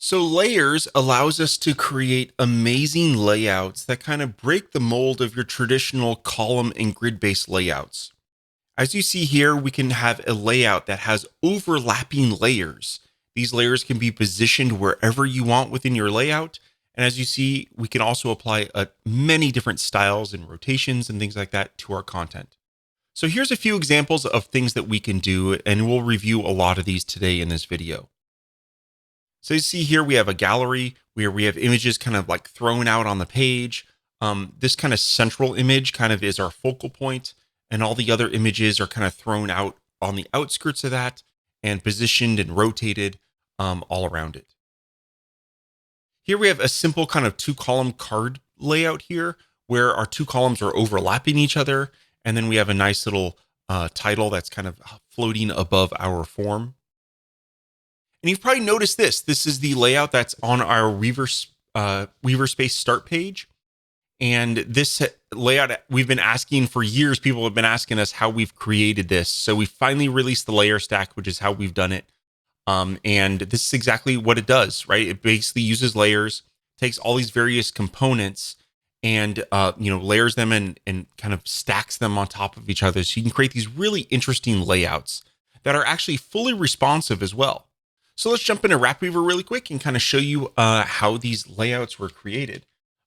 So layers allows us to create amazing layouts that kind of break the mold of your traditional column and grid-based layouts. As you see here, we can have a layout that has overlapping layers. These layers can be positioned wherever you want within your layout. And as you see, we can also apply many different styles and rotations and things like that to our content. So here's a few examples of things that we can do, and we'll review a lot of these today in this video. So you see here, we have a gallery where we have images kind of like thrown out on the page. This kind of central image kind of is our focal point, and all the other images are kind of thrown out on the outskirts of that and positioned and rotated all around it. Here we have a simple kind of two-column card layout here where our two columns are overlapping each other. And then we have a nice little title that's kind of floating above our form. And you've probably noticed this. This is the layout that's on our Weaver Space start page. And this layout, we've been asking for years. People have been asking us how we've created this. So we finally released the layer stack, which is how we've done it. And this is exactly what it does, right? It basically uses layers, takes all these various components and layers them and kind of stacks them on top of each other. So you can create these really interesting layouts that are actually fully responsive as well. So let's jump into WrapWeaver really quick and kind of show you how these layouts were created.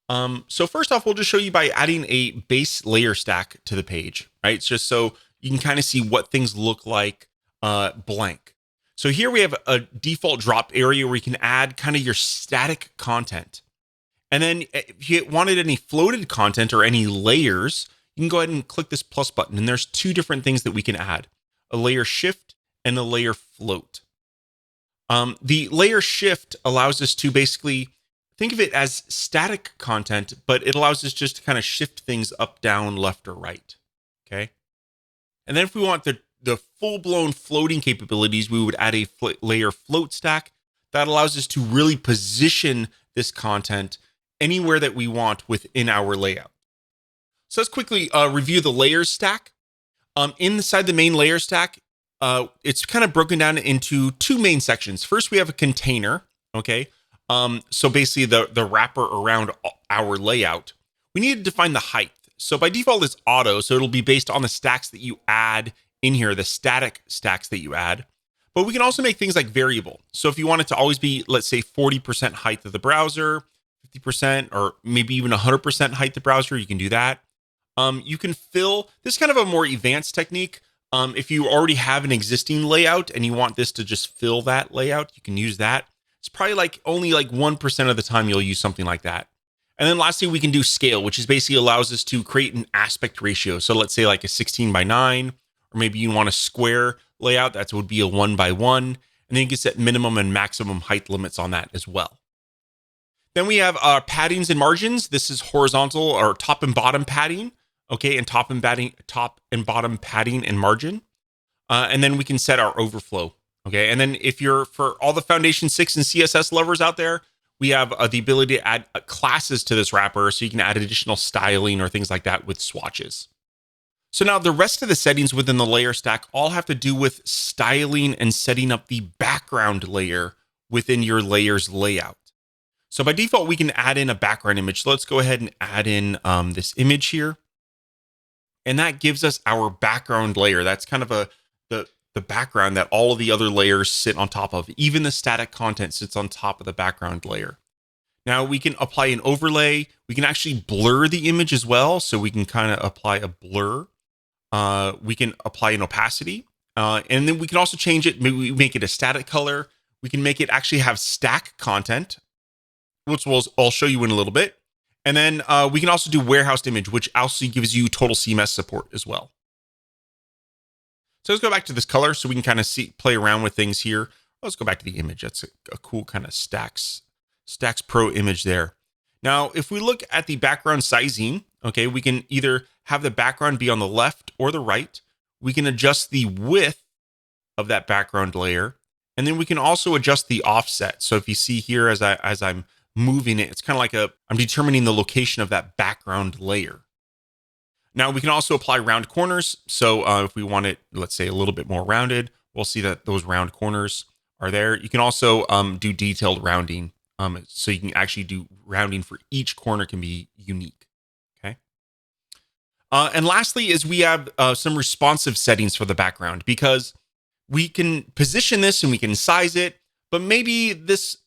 So first off, we'll just show you by adding a base layer stack to the page, right? It's just so you can kind of see what things look like blank. So here we have a default drop area where you can add kind of your static content. And then if you wanted any floated content or any layers, you can go ahead and click this plus button. And there's two different things that we can add, a layer shift and a layer float. The layer shift allows us to basically think of it as static content, but it allows us just to kind of shift things up, down, left, or right. Okay. And then if we want the full-blown floating capabilities, we would add a layer float stack that allows us to really position this content anywhere that we want within our layout. So let's quickly review the layers stack. Inside the main layer stack, it's kind of broken down into two main sections. First, we have a container, okay? So basically the wrapper around our layout. We need to define the height. So by default, it's auto, so it'll be based on the stacks that you add in here, the static stacks that you add. But we can also make things like variable. So if you want it to always be, let's say 40% height of the browser, 50%, or maybe even 100% height of the browser, you can do that. You can fill, this is kind of a more advanced technique. If you already have an existing layout and you want this to just fill that layout, you can use that. It's probably only 1% of the time you'll use something like that. And then lastly, we can do scale, which is basically allows us to create an aspect ratio. So let's say like a 16:9, or maybe you want a square layout, that would be a 1:1. And then you can set minimum and maximum height limits on that as well. Then we have our paddings and margins. This is horizontal or top and bottom padding, okay, and top and bottom padding and margin. And then we can set our overflow, okay. And then if you're for all the Foundation 6 and CSS lovers out there, we have the ability to add classes to this wrapper, so you can add additional styling or things like that with swatches. So now the rest of the settings within the layer stack all have to do with styling and setting up the background layer within your layers layout. So by default, we can add in a background image. So let's go ahead and add in this image here. And that gives us our background layer. That's kind of the background that all of the other layers sit on top of. Even the static content sits on top of the background layer. Now we can apply an overlay. We can actually blur the image as well. So we can kind of apply a blur. We can apply an opacity. And then we can also change it. Maybe we make it a static color. We can make it actually have stack content, which I'll show you in a little bit. And then we can also do warehoused image, which also gives you total CMS support as well. So let's go back to this color so we can kind of play around with things here. Let's go back to the image. That's a cool kind of Stacks Pro image there. Now, if we look at the background sizing, okay, we can either have the background be on the left or the right. We can adjust the width of that background layer. And then we can also adjust the offset. So if you see here, as I'm moving it, it's kind of like I'm determining the location of that background layer. Now we can also apply round corners. So if we want it, let's say a little bit more rounded, we'll see that those round corners are there. You can also do detailed rounding. So you can actually do rounding for each corner can be unique. Okay. And lastly, is we have some responsive settings for the background because we can position this and we can size it, but maybe these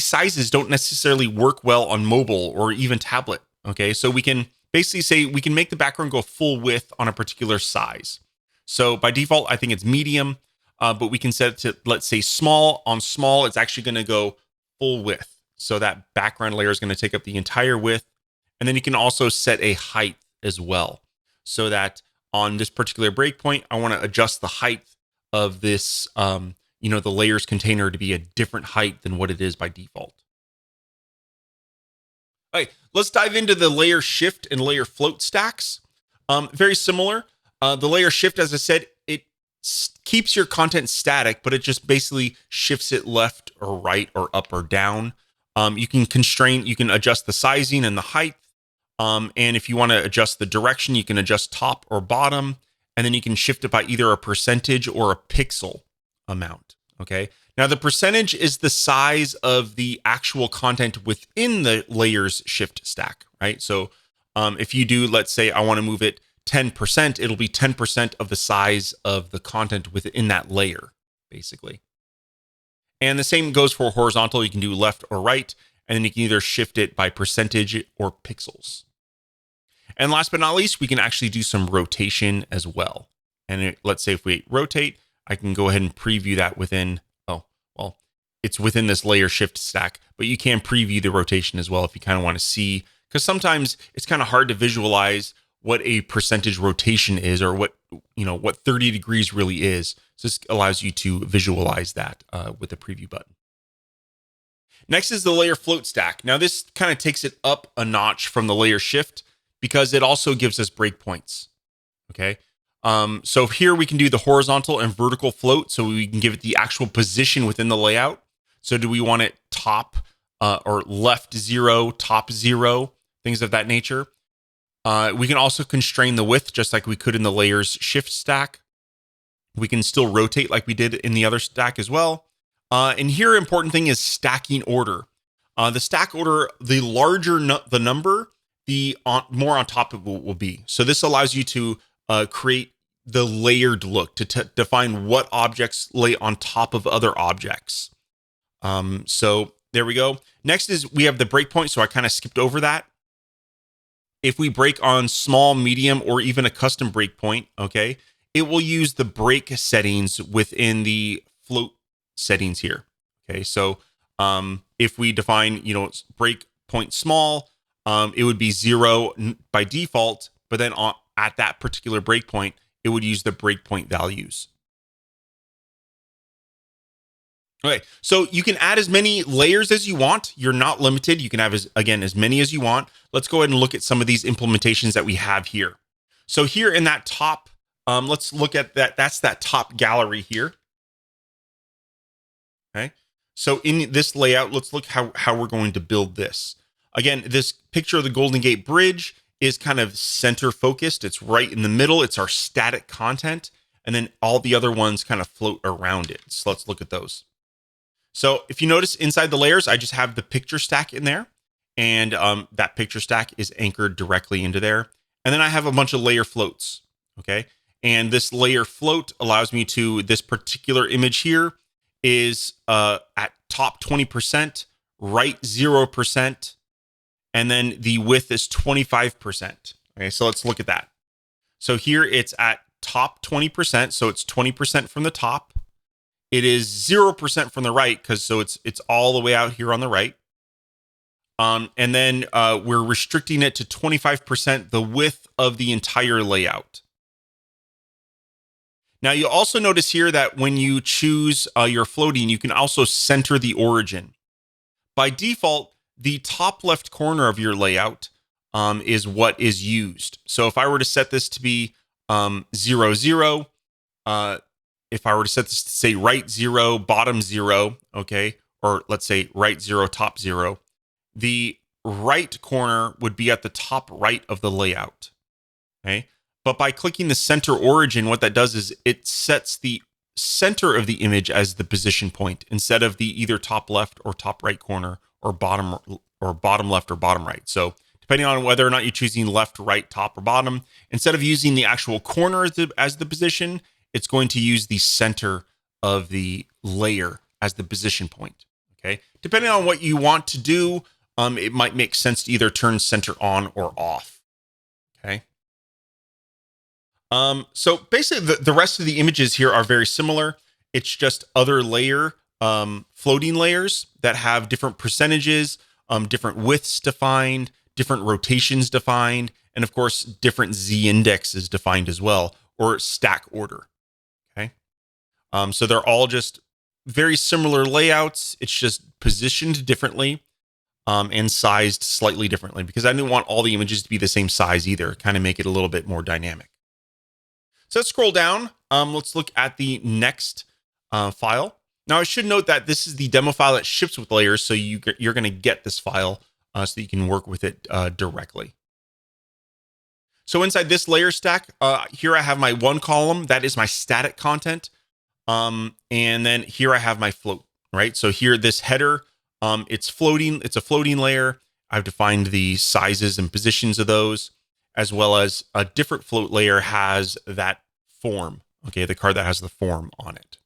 sizes don't necessarily work well on mobile or even tablet. Okay, so we can basically say we can make the background go full width on a particular size. So by default, I think it's medium, but we can set it to, let's say, small. On small, it's actually going to go full width. So that background layer is going to take up the entire width. And then you can also set a height as well, so that on this particular breakpoint, I want to adjust the height of this, the layers container to be a different height than what it is by default. All right, let's dive into the layer shift and layer float stacks. Very similar. The layer shift, as I said, it keeps your content static, but it just basically shifts it left or right or up or down. You can adjust the sizing and the height. And if you want to adjust the direction, you can adjust top or bottom. And then you can shift it by either a percentage or a pixel amount. Okay. Now, the percentage is the size of the actual content within the layers shift stack, right? So if you do, let's say I want to move it 10%, it'll be 10% of the size of the content within that layer, basically. And the same goes for horizontal. You can do left or right, and then you can either shift it by percentage or pixels. And last but not least, we can actually do some rotation as well. And let's say if we rotate, I can go ahead and preview that within, it's within this layer shift stack, but you can preview the rotation as well if you kind of want to see, because sometimes it's kind of hard to visualize what a percentage rotation is or what 30 degrees really is. So this allows you to visualize that with the preview button. Next is the layer float stack. Now this kind of takes it up a notch from the layer shift because it also gives us breakpoints. Okay. So here we can do the horizontal and vertical float. So we can give it the actual position within the layout. So do we want it top or left 0, top 0, things of that nature? We can also constrain the width just like we could in the layers shift stack. We can still rotate like we did in the other stack as well. And here, important thing is stacking order. The stack order, the larger the number, the more on top it will be. So this allows you to create the layered look to define what objects lay on top of other objects. So there we go. Next is we have the breakpoint. So I kind of skipped over that. If we break on small, medium, or even a custom breakpoint, okay, it will use the break settings within the float settings here. Okay, so if we define, breakpoint small, it would be 0 by default, but then at that particular breakpoint, it would use the breakpoint values. Okay, so you can add as many layers as you want. You're not limited. You can have, as many as you want. Let's go ahead and look at some of these implementations that we have here. So here in that top, let's look at that. That's that top gallery here. Okay, so in this layout, let's look how we're going to build this. Again, this picture of the Golden Gate Bridge is kind of center focused. It's right in the middle. It's our static content. And then all the other ones kind of float around it. So let's look at those. So if you notice inside the layers, I just have the picture stack in there. And that picture stack is anchored directly into there. And then I have a bunch of layer floats. Okay. And this layer float allows me to, this particular image here is at top 20%, right 0%. And then the width is 25%. Okay, so let's look at that. So here it's at top 20%. So it's 20% from the top. It is 0% from the right because it's all the way out here on the right. And then we're restricting it to 25% the width of the entire layout. Now you also notice here that when you choose your floating, you can also center the origin. By default, the top left corner of your layout is what is used. So if I were to set this to be 0, 0, if I were to set this to say right 0, bottom 0, okay, or let's say right 0, top 0, the right corner would be at the top right of the layout, okay? But by clicking the center origin, what that does is it sets the center of the image as the position point instead of the either top left or top right corner or bottom left or bottom right. So depending on whether or not you're choosing left, right, top, or bottom, instead of using the actual corner as the position, it's going to use the center of the layer as the position point. Okay. Depending on what you want to do, it might make sense to either turn center on or off. Okay. So basically, the rest of the images here are very similar. It's just other floating layers that have different percentages, different widths defined, different rotations defined, and of course, different Z indexes defined as well, or stack order. Okay. So they're all just very similar layouts. It's just positioned differently, and sized slightly differently because I didn't want all the images to be the same size either, kind of make it a little bit more dynamic. So let's scroll down. Let's look at the next file. Now, I should note that this is the demo file that ships with layers, so you're going to get this file so that you can work with it directly. So inside this layer stack, here I have my one column. That is my static content. And then here I have my float, right? So here, this header, it's floating. It's a floating layer. I've defined the sizes and positions of those, as well as a different float layer has that form, okay, the card that has the form on it.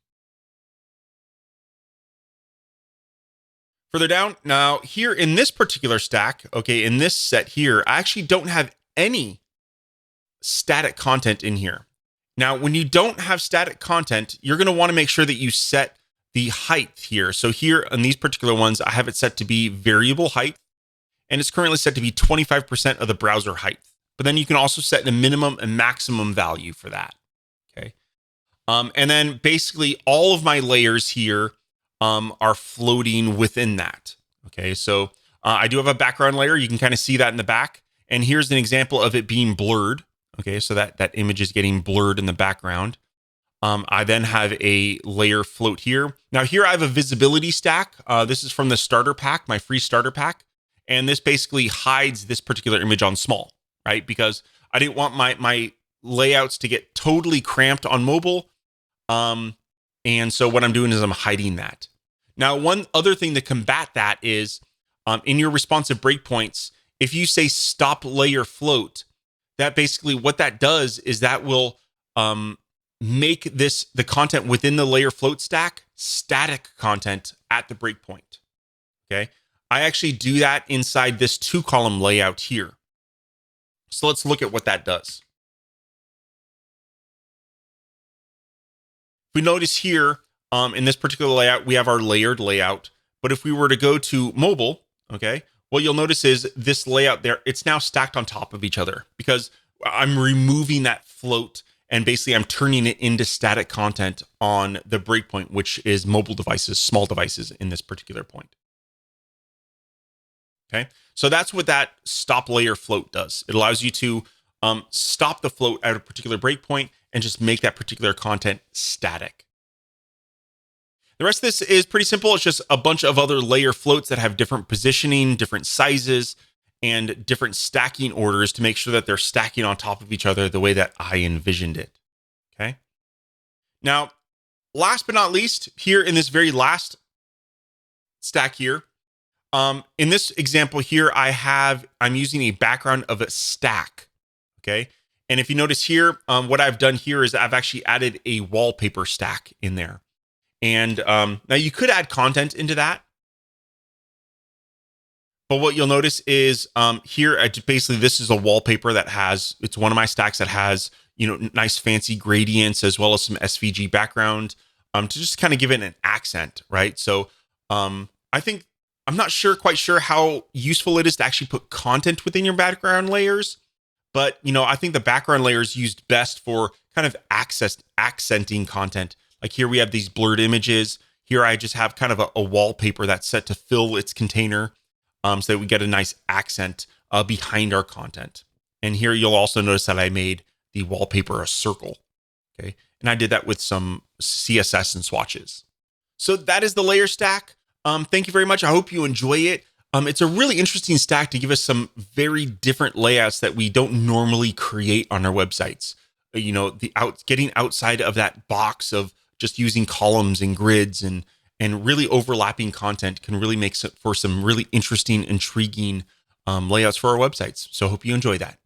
Further down, now here in this particular stack, okay, in this set here, I actually don't have any static content in here. Now, when you don't have static content, you're going to want to make sure that you set the height here. So here on these particular ones, I have it set to be variable height, and it's currently set to be 25% of the browser height. But then you can also set a minimum and maximum value for that. Okay. And then basically all of my layers here are floating within that. Okay. So I do have a background layer. You can kind of see that in the back. And here's an example of it being blurred. Okay. So that image is getting blurred in the background. I then have a layer float here. Now here I have a visibility stack. This is from the starter pack, my free starter pack. And this basically hides this particular image on small, right? Because I didn't want my layouts to get totally cramped on mobile. And so what I'm doing is I'm hiding that. Now, one other thing to combat that is in your responsive breakpoints, if you say stop layer float, that basically what that does is that will make the content within the layer float stack static content at the breakpoint. Okay. I actually do that inside this 2-column layout here. So let's look at what that does. We notice here in this particular layout, we have our layered layout. But if we were to go to mobile, okay, what you'll notice is this layout there, it's now stacked on top of each other because I'm removing that float and basically I'm turning it into static content on the breakpoint, which is mobile devices, small devices in this particular point. Okay, so that's what that stop layer float does. It allows you to stop the float at a particular breakpoint and just make that particular content static. The rest of this is pretty simple. It's just a bunch of other layer floats that have different positioning, different sizes, and different stacking orders to make sure that they're stacking on top of each other the way that I envisioned it. Okay. Now, last but not least, here in this very last stack here, in this example here, I'm using a background of a stack. Okay. And if you notice here, what I've done here is I've actually added a wallpaper stack in there. And now you could add content into that. But what you'll notice is here, basically, this is a wallpaper it's one of my stacks that has, nice fancy gradients as well as some SVG background to just kind of give it an accent, right? So I think, I'm not quite sure how useful it is to actually put content within your background layers. But, I think the background layer is used best for kind of accenting content. Like here we have these blurred images. Here I just have kind of a wallpaper that's set to fill its container so that we get a nice accent behind our content. And here you'll also notice that I made the wallpaper a circle. Okay. And I did that with some CSS and swatches. So that is the layer stack. Thank you very much. I hope you enjoy it. It's a really interesting stack to give us some very different layouts that we don't normally create on our websites. Getting outside of that box of just using columns and grids and really overlapping content can really make for some really interesting, intriguing layouts for our websites. So I hope you enjoy that.